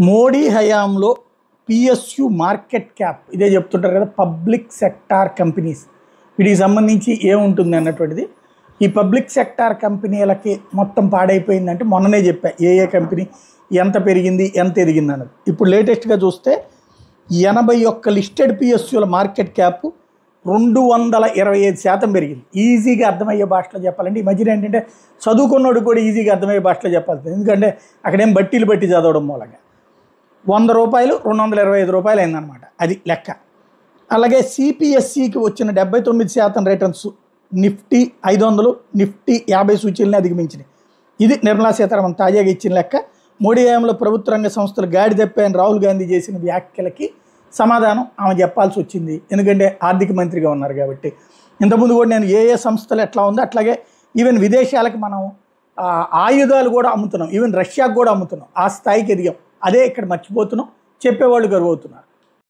మోడీ హయాంలో PSU market cap ఇదే చెప్తుంటారు కదా, పబ్లిక్ సెక్టార్ కంపెనీస్, వీటికి సంబంధించి ఏముంటుంది అన్నటువంటిది. ఈ పబ్లిక్ సెక్టార్ కంపెనీలకి మొత్తం పాడైపోయిందంటే మొన్ననే చెప్పా ఏ కంపెనీ ఎంత పెరిగింది ఎంత ఎదిగింది అన్నది. ఇప్పుడు లేటెస్ట్గా చూస్తే 81 లిస్టెడ్ పిఎస్యుల మార్కెట్ క్యాప్ 225% పెరిగింది. ఈజీగా అర్థమయ్యే భాషలో చెప్పాలంటే ఈ మధ్యన ఏంటంటే చదువుకున్నోడు కూడా ఈజీగా అర్థమయ్యే భాషలో చెప్పాలి, ఎందుకంటే అక్కడేం బట్టీలు బట్టి చదవడం మూలంగా. 100 రూపాయలు 225 రూపాయలు అయిందనమాట, అది లెక్క. అలాగే సిపిఎస్సికి వచ్చిన 79% రిటర్న్స్ నిఫ్టీ 500, నిఫ్టీ 50 సూచీలని అధిగమించినాయి. ఇది నిర్మలా సీతారామన్ తాజాగా ఇచ్చిన లెక్క. మోడీ హయాంలో ప్రభుత్వ రంగ సంస్థలు గాడి తప్పాయని రాహుల్ గాంధీ చేసిన వ్యాఖ్యలకి సమాధానం ఆమె చెప్పాల్సి వచ్చింది, ఎందుకంటే ఆర్థిక మంత్రిగా ఉన్నారు కాబట్టి. ఇంతకుముందు కూడా నేను ఏ సంస్థలు ఎట్లా ఉందో అట్లాగే ఈవెన్ విదేశాలకు మనం ఆయుధాలు కూడా అమ్ముతున్నాం, ఈవెన్ రష్యాకు కూడా అమ్ముతున్నాం, ఆ స్థాయికి ఎదిగాం. అదే ఇక్కడ మర్చిపోతున్నాం, చెప్పేవాళ్ళు గర్వవుతున్నారు.